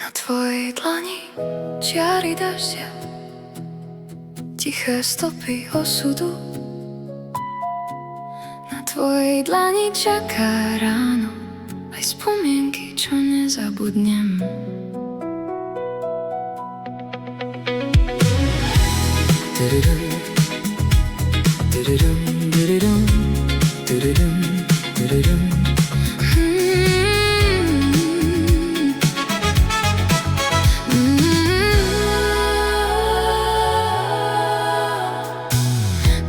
Na tvojej dlani čiary dažďa, tiché stopy osudu. Na tvojej dlani čaká ráno, aj spomienky, čo nezabudnem.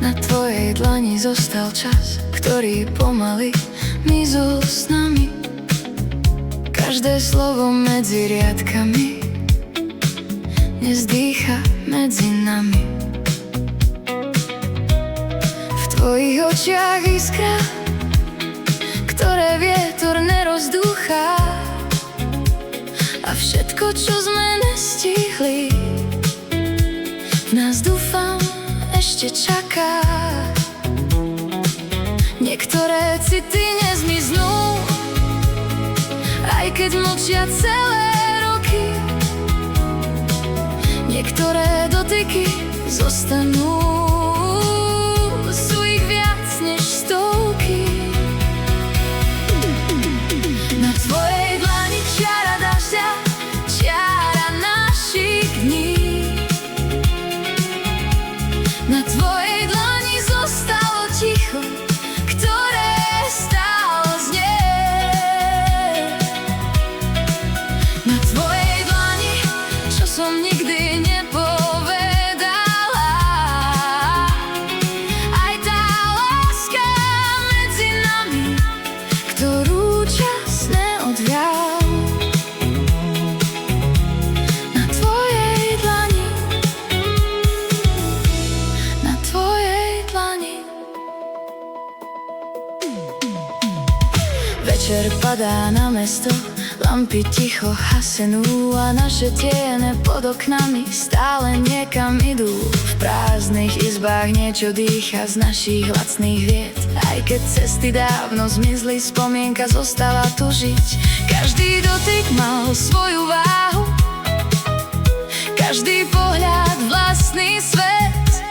Na tvojej dlani zostal čas, ktorý pomaly mizol s nami. Každé slovo medzi riadkami dnes dýcha medzi nami. V tvojich očiach iskra, ktoré vietor nerozdúcha, a všetko, čo sme nestihli, v nás dúfam ešte čaká. Niektoré city nezmiznú, aj keď mlčia celé roky. Niektoré dotyky zostanú, sú ich viac než stovky. Na tvojej dlani čiara dažďa, čiara našich dní. Na tvojej dlani zostalo ticho, ktoré stálo znieť. Na tvojej dlani, čo som nikdy nepovedala, aj tá láska medzi nami, ktorú čas neodvial. Na tvojej dlani, na tvojej dlani. Večer padá na mesto, lampy ticho hasenú a naše tiene pod oknami stále niekam idú. V prázdnych izbách niečo dýcha z našich lacných vied. Aj keď cesty dávno zmizli, spomienka zostáva tu žiť. Každý dotyk mal svoju váhu, každý pohľad vlastný svet.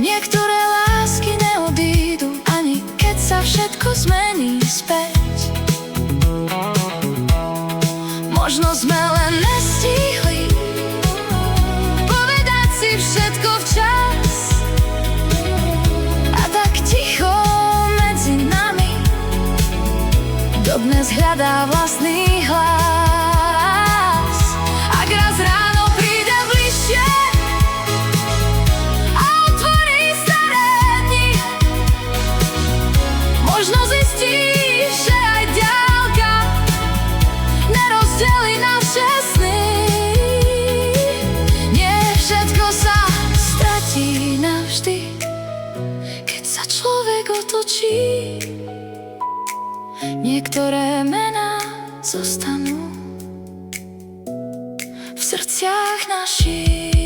Niektoré lásky neodídu, ani keď sa všetko zmení späť. Možno sme len nestihli povedať si všetko včas, a tak ticho medzi nami dodnes hľadá vlastný hlas. Ak raz ráno príde bližšie a otvorí staré dni, možno zistíš, že aj diaľka nerozdelí naše sny. Nie všetko sa stratí navždy, keď sa človek otočí. Niektoré mená zostanú v srdciach našich.